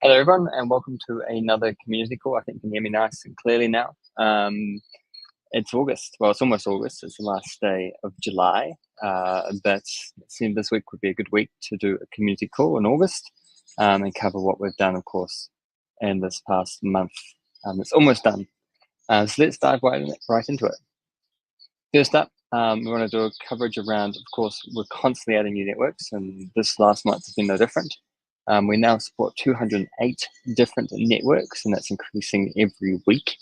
Hello, everyone, and welcome to another community call. I think you can hear me nice and clearly now. It's August. Well, it's almost August. It's the last day of July. But it seemed this week would be a good week to do a community call in August and cover what we've done, of course, in this past month. It's almost done. So let's dive right into it. First up, we want to do a coverage around, of course, we're constantly adding new networks, and this last month has been no different. We now support 208 different networks, and that's increasing every week.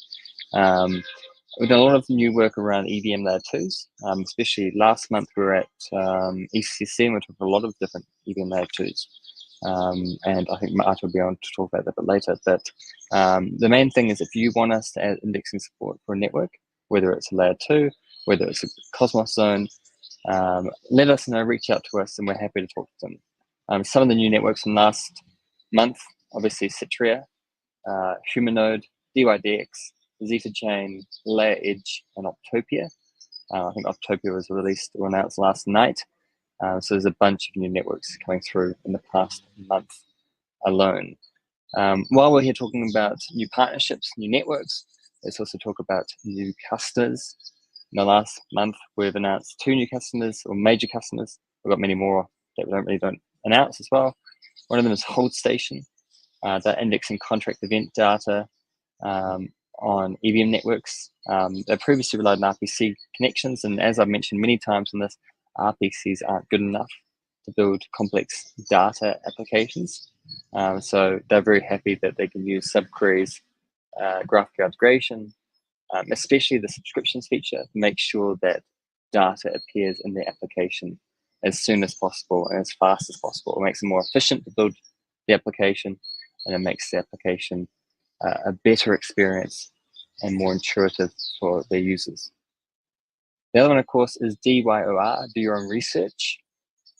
We've done a lot of new work around EVM layer 2s, especially last month we were at ECC, and we talked a lot of different EVM layer 2s. And I think Marta will be on to talk about that a bit later. But the main thing is if you want us to add indexing support for a network, whether it's a layer 2, whether it's a Cosmos zone, let us know, reach out to us, and we're happy to talk to them. Some of the new networks from last month, obviously Citria, Humanode, DYDX, Zeta Chain, Layer Edge, and Optopia. I think Optopia was released or announced last night. So there's a bunch of new networks coming through in the past month alone. While we're here talking about new partnerships, new networks, let's also talk about new customers. In the last month, we've announced 2 new customers or major customers. We've got many more that we don't announce as well. One of them is HoldStation, that indexing contract event data on EVM networks. They previously relied on RPC connections, and as I've mentioned many times in this, RPCs aren't good enough to build complex data applications. So they're very happy that they can use SubQuery's graphical integration, especially the subscriptions feature, to make sure that data appears in the application as soon as possible and as fast as possible. It makes it more efficient to build the application, and it makes the application a better experience and more intuitive for their users. The other one, of course, is DYOR, Do Your Own Research.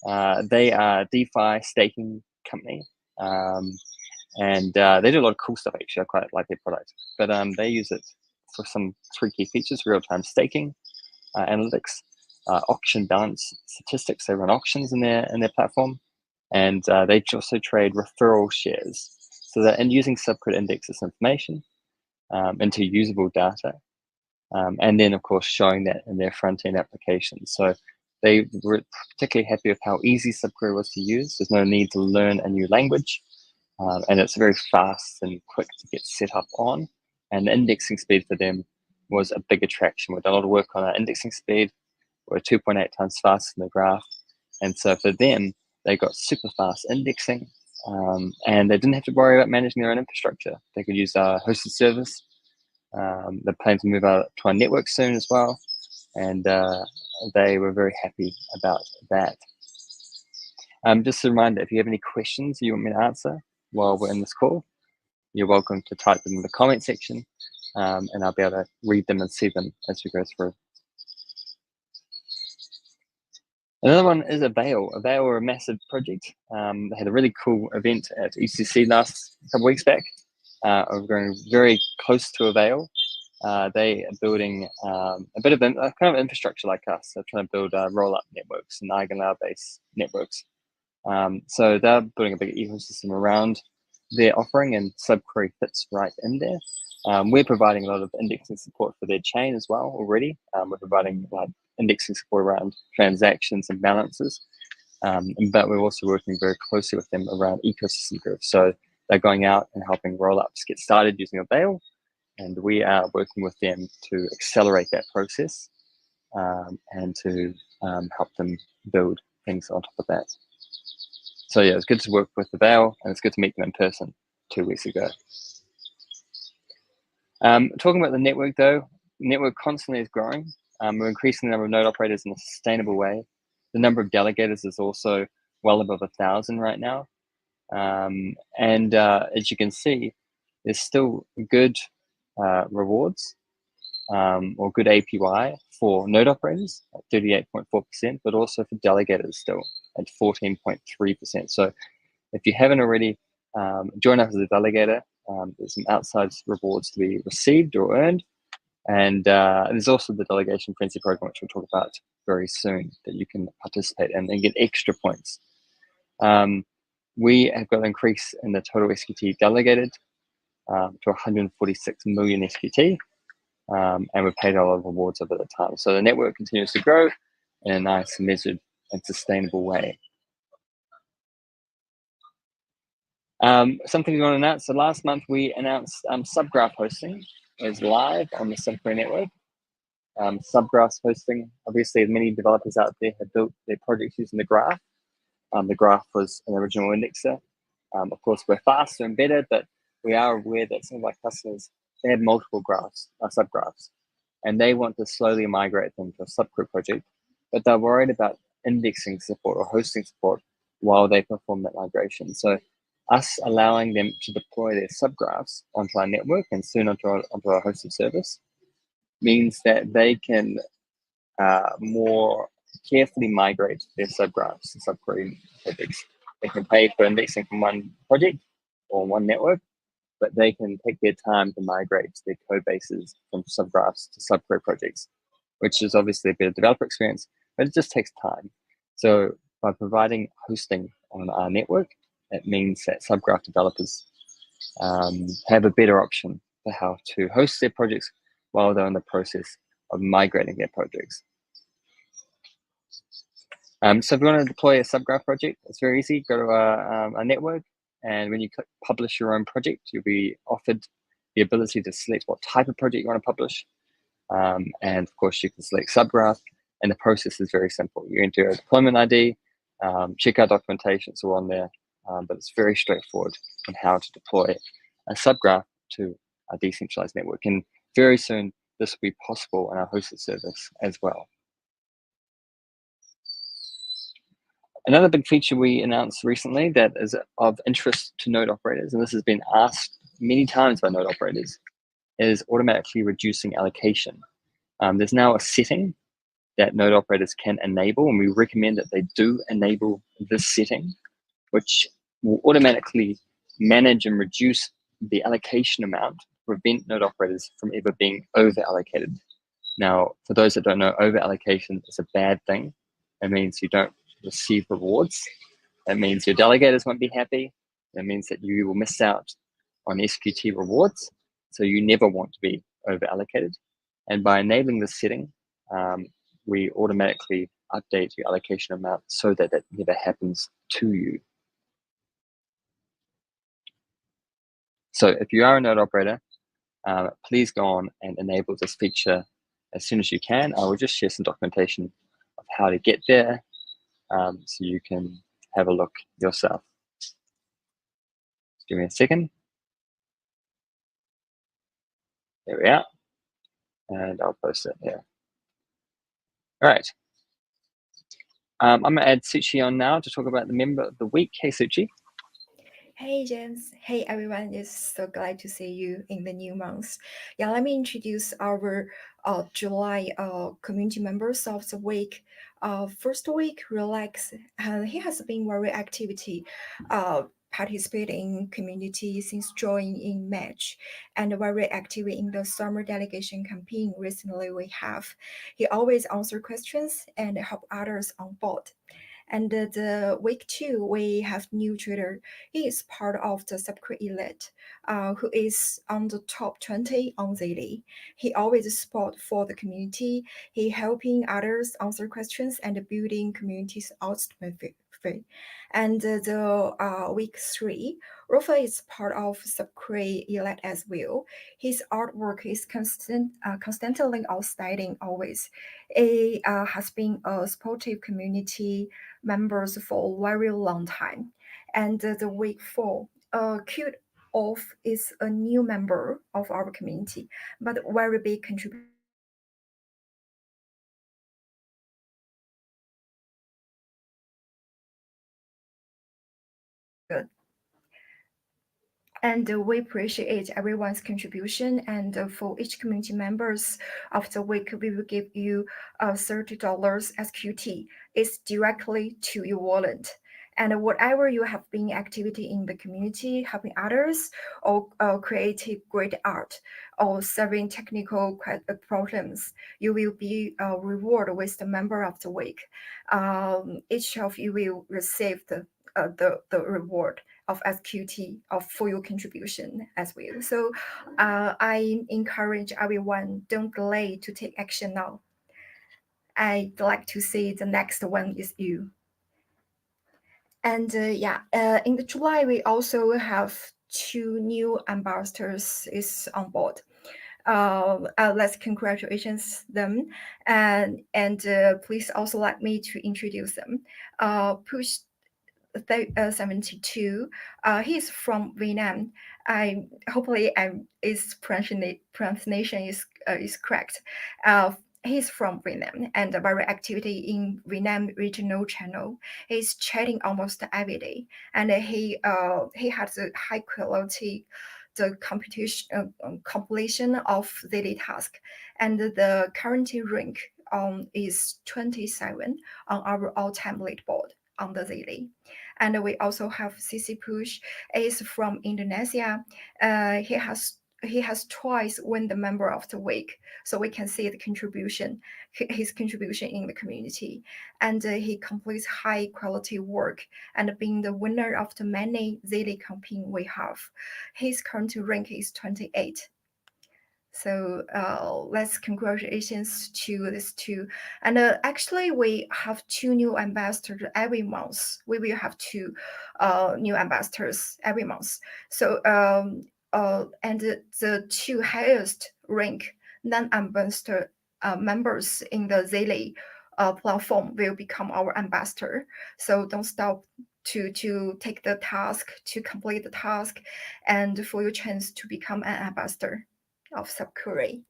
They are a DeFi staking company, and they do a lot of cool stuff, actually. I quite like their product, but they use it for some 3 key features: real-time staking, analytics, auction balance statistics. They run auctions in their platform, and they also trade referral shares. So that and using SubQuery to index this information into usable data, and then of course showing that in their front-end applications. So they were particularly happy with how easy SubQuery was to use. There's no need to learn a new language, and it's very fast and quick to get set up on. And the indexing speed for them was a big attraction. We've done a lot of work on our indexing speed. We're 2.8 times faster than the graph. And so for them, they got super fast indexing, and they didn't have to worry about managing their own infrastructure. They could use our hosted service. They're planning to move out to our network soon as well. And they were very happy about that. Just a reminder, if you have any questions you want me to answer while we're in this call, you're welcome to type them in the comment section, and I'll be able to read them and see them as we go through. Another one is Avail. Avail were a massive project. They had a really cool event at ECC last couple weeks back. We're going very close to Avail. They are building a bit of kind of infrastructure like us. They're trying to build roll-up networks and eigenlayer-based networks. So they're building a big ecosystem around their offering, and SubQuery fits right in there. We're providing a lot of indexing support for their chain as well already. We're providing indexing support around transactions and balances, but we're also working very closely with them around ecosystem growth. So they're going out and helping rollups get started using Avail, and we are working with them to accelerate that process and to help them build things on top of that. So yeah, it's good to work with Avail, and it's good to meet them in person 2 weeks ago. Talking about the network though, the network constantly is growing. We're increasing the number of node operators in a sustainable way. The number of delegators is also well above 1,000 right now. And as you can see, there's still good rewards or good APY for node operators at 38.4%, but also for delegators still at 14.3%. So if you haven't already, join us as a delegator. There's some outside rewards to be received or earned. And there's also the Delegation Frenzy program, which we'll talk about very soon, that you can participate in and get extra points. We have got an increase in the total SQT delegated to 146 million SQT, and we've paid a lot of rewards over the time. So the network continues to grow in a nice, measured, and sustainable way. Something we want to announce. So last month we announced SubGraph hosting is live on the SubQuery network. SubGraph hosting, obviously many developers out there have built their projects using the graph. The graph was an original indexer. Of course, we're faster and better, but we are aware that some of our customers, they have multiple graphs, subgraphs, and they want to slowly migrate them to a SubQuery project, but they're worried about indexing support or hosting support while they perform that migration. So us allowing them to deploy their subgraphs onto our network and soon onto our hosted service means that they can more carefully migrate their subgraphs and subquery projects. They can pay for indexing from one project or one network, but they can take their time to migrate their code bases from subgraphs to subquery projects, which is obviously a better developer experience, but it just takes time. So by providing hosting on our network, it means that subgraph developers have a better option for how to host their projects while they're in the process of migrating their projects. So if you want to deploy a subgraph project, it's very easy. Go to a network, and when you click publish your own project, you'll be offered the ability to select what type of project you want to publish. And of course, you can select subgraph, and the process is very simple. You enter a deployment ID, check out documentation, it's all on there, but it's very straightforward on how to deploy a subgraph to a decentralized network. And very soon, this will be possible in our hosted service as well. Another big feature we announced recently that is of interest to node operators, and this has been asked many times by node operators, is automatically reducing allocation. There's now a setting that node operators can enable, and we recommend that they do enable this setting, which will automatically manage and reduce the allocation amount to prevent node operators from ever being over allocated. Now, for those that don't know, over allocation is a bad thing. It means you don't receive rewards. That means your delegators won't be happy. That means that you will miss out on SQT rewards. So you never want to be over allocated. And by enabling this setting, we automatically update your allocation amount so that it never happens to you. So if you are a node operator, please go on and enable this feature as soon as you can. I will just share some documentation of how to get there, so you can have a look yourself. Give me a second. There we are. And I'll post it here. All right. I'm going to add Suchi on now to talk about the member of the week. Hey, Suchi. Hey James, hey everyone, it's so glad to see you in the new month. Yeah, let me introduce our July community members of the week. First week, Relax, and he has been very activity, participating in community since joining in March, and very active in the summer delegation campaign recently we have. He always answer questions and help others on board. And the week two, we have new trader. He is part of the SubQuery elite, who is on the top 20 on daily. He always support for the community. He helping others answer questions and building communities ultimately. And the week three, Rafa is part of SubQuery elite as well. His artwork is constantly outstanding always. He has been a supportive community members for a very long time. And the week four, Cute Off is a new member of our community, but very big contribution and full support for the community. And good. And we appreciate everyone's contribution. And for each community members of the week, we will give you $30 SQT. It's directly to your wallet. And whatever you have been activity in the community, helping others, or creative great art, or solving technical problems, you will be rewarded with the member of the week. Each of you will receive the the reward of SQT of for your contribution as well. So I encourage everyone, don't delay to take action now. I'd like to see the next one is you. And in the July we also have 2 new ambassadors is on board. Let's congratulations them, and please also let me to introduce them. Push 72. He's from Vietnam. I hopefully his pronunciation is correct. He's from Vietnam and very activity in Vietnam regional channel. He's chatting almost every day, and he has a high quality the competition completion of daily task, and the current rank is 27 on our all-time leaderboard on the daily. And we also have CC Push is from Indonesia. He has twice won the member of the week, so we can see the contribution, his contribution in the community, and he completes high quality work and being the winner of the many daily campaign we have. His current rank is 28. So let's congratulations to these two. And actually, we have 2 new ambassadors every month. We will have 2 new ambassadors every month. So and the 2 highest rank non-ambassador members in the daily platform will become our ambassador. So don't stop to take the task, to complete the task, and for your chance to become an ambassador of SubQuery.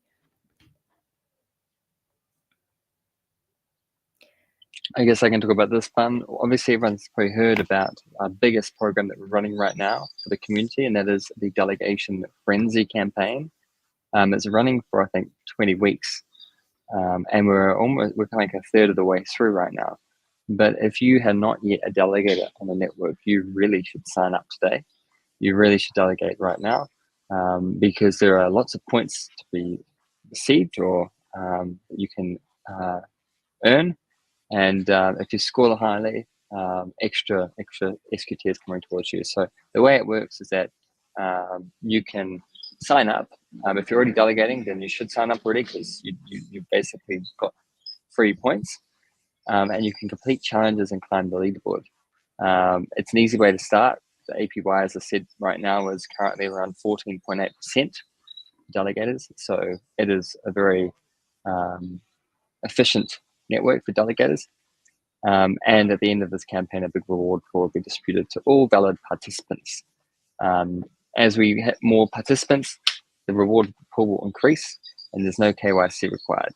I guess I can talk about this one. Obviously, everyone's probably heard about our biggest program that we're running right now for the community, and that is the Delegation Frenzy campaign. It's running for, I think, 20 weeks, and we're like a third of the way through right now. But if you have not yet a delegator on the network, you really should sign up today. You really should delegate right now, because there are lots of points to be received or you can earn. And if you score highly, extra SQT is coming towards you. So the way it works is that you can sign up. If you're already delegating, then you should sign up already, because you basically got free points, and you can complete challenges and climb the leaderboard. It's an easy way to start. The APY, as I said, right now is currently around 14.8% delegators. So it is a very efficient network for delegators. And at the end of this campaign, a big reward pool will be distributed to all valid participants. As we hit more participants, the reward pool will increase, and there's no KYC required.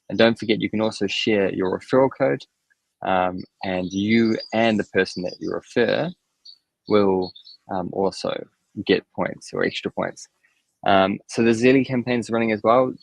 And don't forget, you can also share your referral code, and you and the person that you refer will also get points or extra points. So the Zeli campaigns running as well.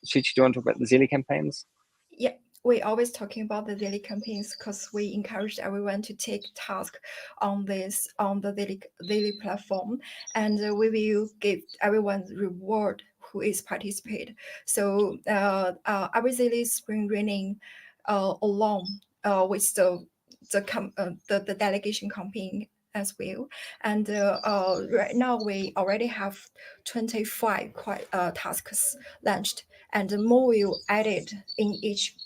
Shichi, do you want to talk about the Zeli campaigns? Yeah, we always talking about the daily campaigns because we encourage everyone to take task on the daily platform, and we will give everyone reward who is participate. So our daily spring running along with the delegation campaign as well. And right now we already have 25 tasks launched, and more will added in each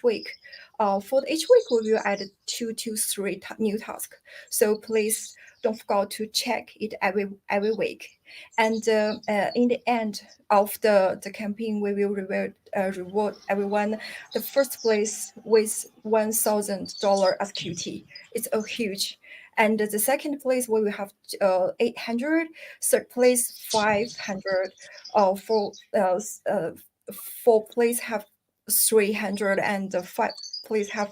week. For each week, we will add 2 to 3 new tasks. So please don't forget to check it every week. And in the end of the campaign, we will reward everyone the first place with $1,000 SQT. It's a huge. And the second place we will have 800. Third place 500. Four place have 300, and the five place have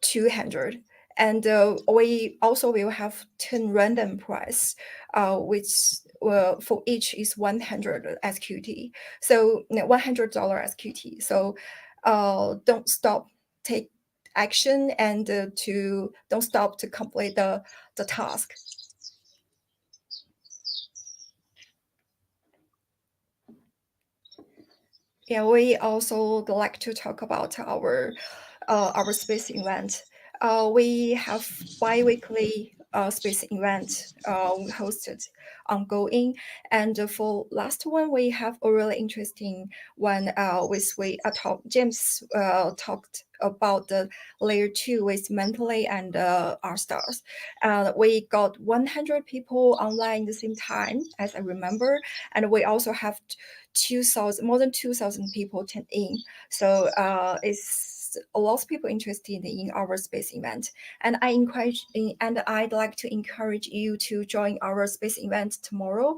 200. And we also will have 10 random prize, which for each is 100 SQT. So $100 SQT. So don't stop, take action, and don't stop to complete the task. Yeah, we also like to talk about our space event. We have bi-weekly space event hosted ongoing, and for last one we have a really interesting one with James talked about the layer 2 with mentally and R stars. We got 100 people online at the same time as I remember, and we also have 2,000, more than 2,000 people tuned in. So it's a lot of people interested in our space event, and I'd like to encourage you to join our space event tomorrow.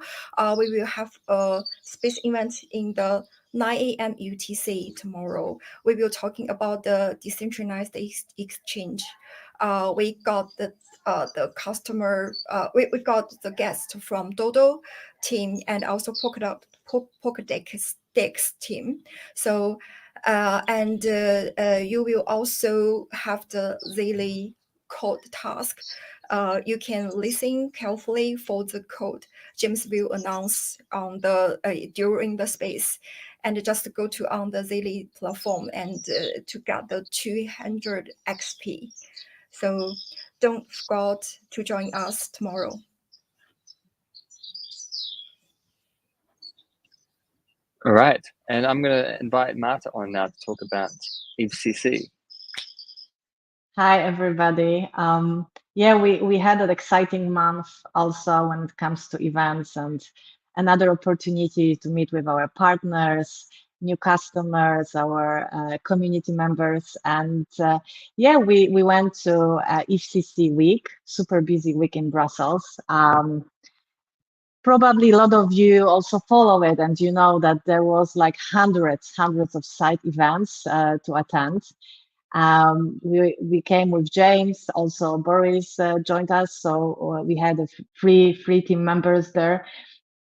We will have a space event in the 9 a.m. UTC tomorrow. We will talking about the decentralized exchange. We got the customer. We got the guest from Dodo team and also Pokédex team. So and you will also have the daily code task. You can listen carefully for the code James will announce on the during the space, and just go to on the daily platform and to get the 200 XP. So don't forget to join us tomorrow. All right, and I'm going to invite Marta on now to talk about FCC. Hi, everybody. Yeah, we had an exciting month also when it comes to events and another opportunity to meet with our partners, new customers, our community members. And yeah, we went to FCC week, super busy week in Brussels. Probably a lot of you also follow it, and you know that there was like hundreds of side events to attend. We came with James, also Boris joined us, so we had three team members there,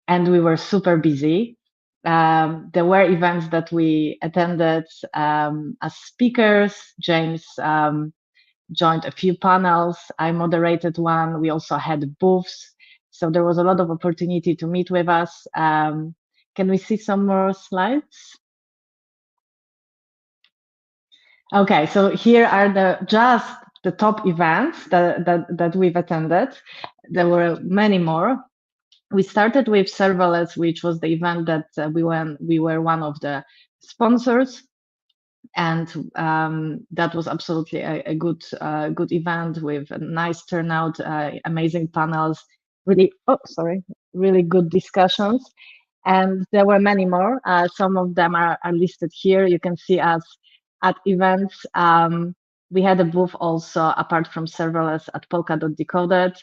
and we were super busy. There were events that we attended as speakers. James joined a few panels. I moderated one. We also had booths, so there was a lot of opportunity to meet with us. Can we see some more slides? Okay, so here are just the top events that we've attended. There were many more. We started with serverless, which was the event that we were one of the sponsors, and that was absolutely a good event with a nice turnout, amazing panels, really good discussions. And there were many more. Some of them are listed here. You can see us at events. We had a booth also, apart from serverless, at Polka.decoded.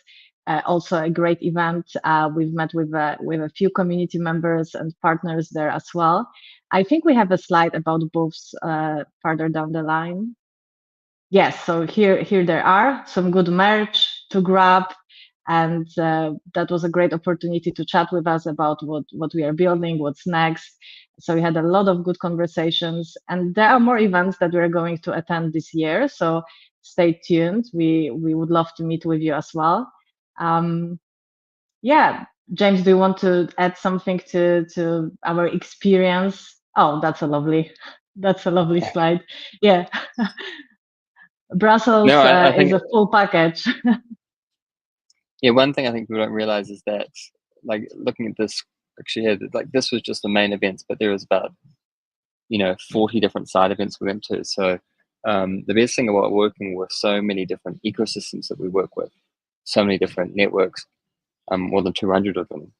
Also a great event. We've met with a few community members and partners there as well. I think we have a slide about booths further down the line. Yes, so here there are some good merch to grab, and that was a great opportunity to chat with us about what we are building, what's next. So we had a lot of good conversations, and there are more events that we're going to attend this year. So stay tuned. We would love to meet with you as well. Yeah, James, do you want to add something to our experience? Oh, that's a lovely slide. Yeah. Brussels No, I think is a full package. Yeah, one thing I think people don't realize is that, like, looking at this picture here, like this was just the main events, but there was about 40 different side events we went to. So the best thing about working with so many different ecosystems that we work with, so many different networks, more than 200 of them,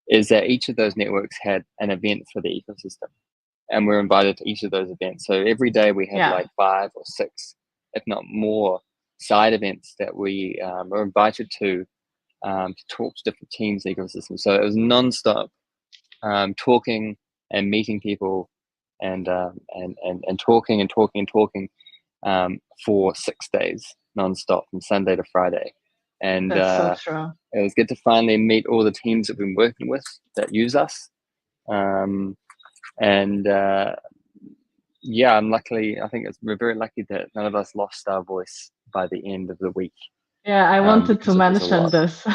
is that each of those networks had an event for the ecosystem, and we're invited to each of those events. So every day we had like 5 or 6, if not more, side events that we were invited to talk to different teams, ecosystems. So it was nonstop talking and meeting people, and talking and talking and talking for 6 days nonstop from Sunday to Friday. And that's so true. It was good to finally meet all the teams that we've been working with that use us. Yeah, I think we're very lucky that none of us lost our voice by the end of the week. Yeah, I wanted to mention this.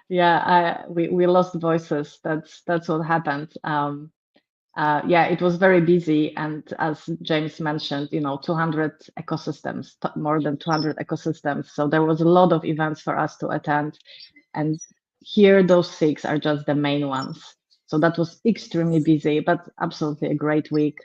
Yeah, we lost voices. That's what happened. yeah, it was very busy. And as James mentioned, 200 ecosystems, more than 200 ecosystems. So there was a lot of events for us to attend. And here, those 6 are just the main ones. So that was extremely busy, but absolutely a great week,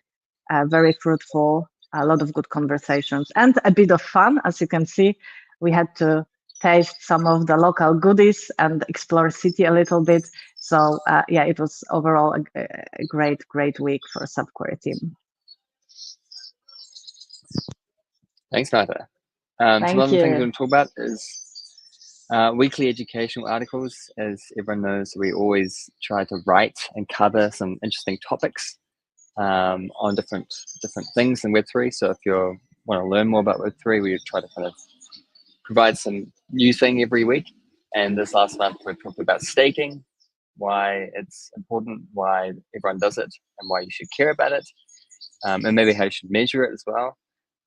very fruitful, a lot of good conversations and a bit of fun. As you can see, we had to taste some of the local goodies and explore city a little bit. So yeah, it was overall a great week for SubQuery team. Thanks, Martha. So Thank one of the things we're you. going to talk about is weekly educational articles. As everyone knows, we always try to write and cover some interesting topics on different things in Web3. So if you want to learn more about Web3, we try to kind of provide some new thing every week. And this last month, we talked about staking, why it's important, why everyone does it, and why you should care about it, and maybe how you should measure it as well.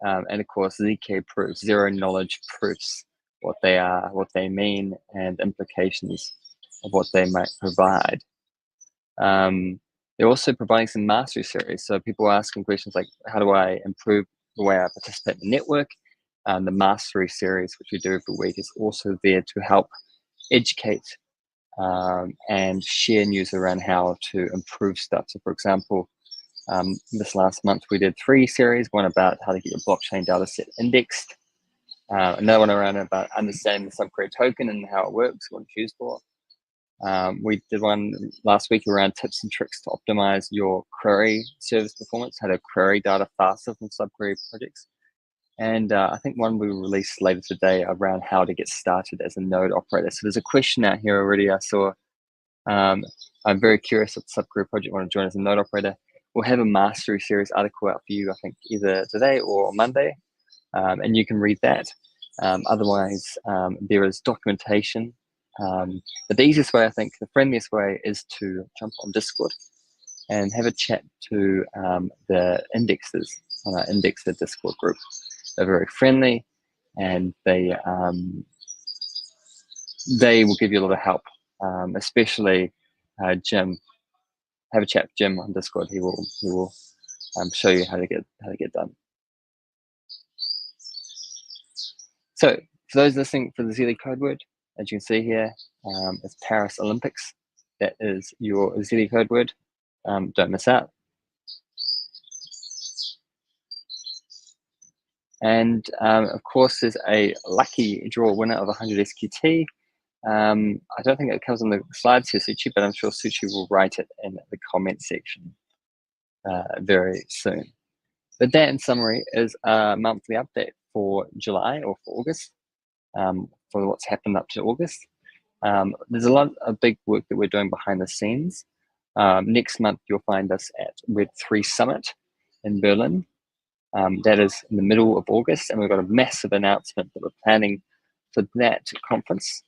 And of course, ZK proofs, zero knowledge proofs, what they are, what they mean, and implications of what they might provide. They're also providing some mastery series. So people are asking questions like, how do I improve the way I participate in the network? The mastery series, which we do every week, is also there to help educate and share news around how to improve stuff. So for example, this last month we did 3 series, one about how to get your blockchain data set indexed, another one around about understanding the SubQuery token and how it works, what it's used for. We did one last week around tips and tricks to optimize your query service performance, how to query data faster from SubQuery projects. And I think one we released later today around how to get started as a node operator. So there's a question out here already I saw. I'm very curious if the SubQuery project want to join as a node operator. We'll have a mastery series article out for you, I think, either today or Monday, and you can read that. Otherwise, there is documentation. But the easiest way, I think, the friendliest way is to jump on Discord and have a chat to the indexers on our Indexer Discord group. They're very friendly, and they will give you a lot of help, especially Jim. Have a chat with Jim on Discord. He will show you how to get done. So for those listening for the ZL code word, as you can see here, it's Paris Olympics. That is your ZL code word. Don't miss out. And of course, there's a lucky draw winner of 100 SQT. I don't think it comes on the slides here, Suchi, but I'm sure Suchi will write it in the comment section very soon. But that, in summary, is a monthly update for July or for August, for what's happened up to August. There's a lot of big work that we're doing behind the scenes. Next month, you'll find us at Web3 Summit in Berlin. That is in the middle of August, and we've got a massive announcement that we're planning for that conference.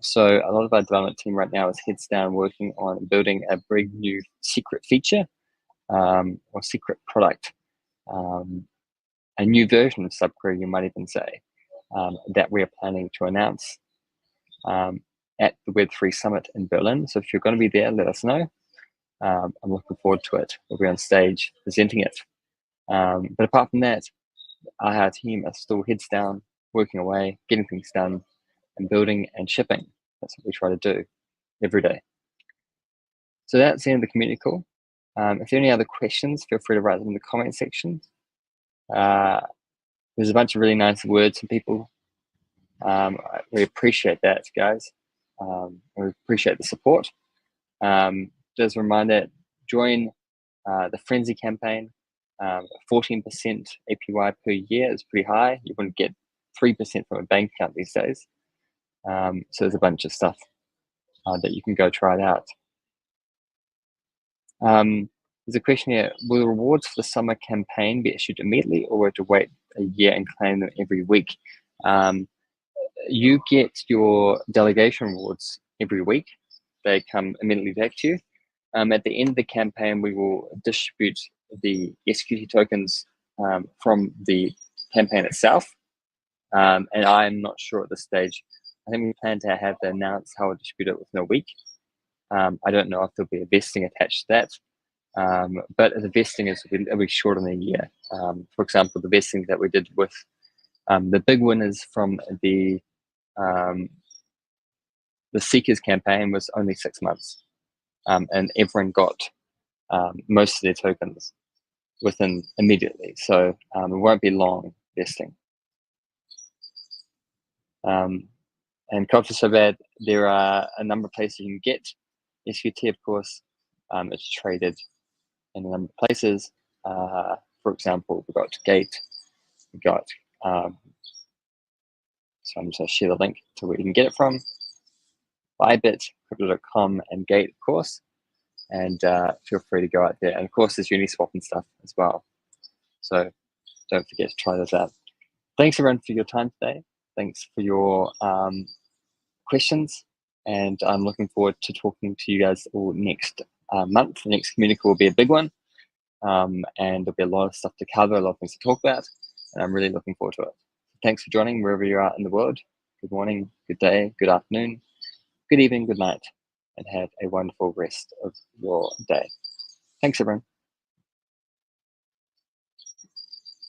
So a lot of our development team right now is heads down working on building a big new secret feature or secret product, a new version of SubQuery, you might even say, that we are planning to announce at the Web3 Summit in Berlin. So if you're going to be there, let us know. I'm looking forward to it. We'll be on stage presenting it. But apart from that, our team are still heads down, working away, getting things done, and building and shipping. That's what we try to do every day. So that's the end of the community call. If there are any other questions, feel free to write them in the comment section. There's a bunch of really nice words from people. We appreciate that, guys. We appreciate the support. Just a reminder, join the Frenzy campaign. 14% APY per year is pretty high. You wouldn't get 3% from a bank account these days. So there's a bunch of stuff that you can go try it out. There's a question here: will the rewards for the summer campaign be issued immediately, or will we have to wait a year and claim them every week? You get your delegation rewards every week. They come immediately back to you. At the end of the campaign, we will distribute the SQT tokens from the campaign itself. And I'm not sure at this stage. I think we plan to have announced how we'll distribute it within a week. I don't know if there'll be a vesting attached to that. But the vesting it'll be shorter than a year. For example, the vesting that we did with the big winners from the Seekers campaign was only 6 months, and everyone got most of their tokens within immediately. So it won't be long vesting. And culture so bad, there are a number of places you can get SQT, of course. It's traded in a number of places. For example, we've got Gate, we've got, so I'm just going to share the link to where you can get it from. Bybit, Crypto.com, and Gate, of course. And feel free to go out there. And of course, there's Uniswap and stuff as well. So don't forget to try those out. Thanks everyone for your time today. Thanks for your questions. And I'm looking forward to talking to you guys all next month. The next community will be a big one. And there'll be a lot of stuff to cover, a lot of things to talk about. And I'm really looking forward to it. Thanks for joining wherever you are in the world. Good morning, good day, good afternoon, good evening, good night, and have a wonderful rest of your day. Thanks, everyone.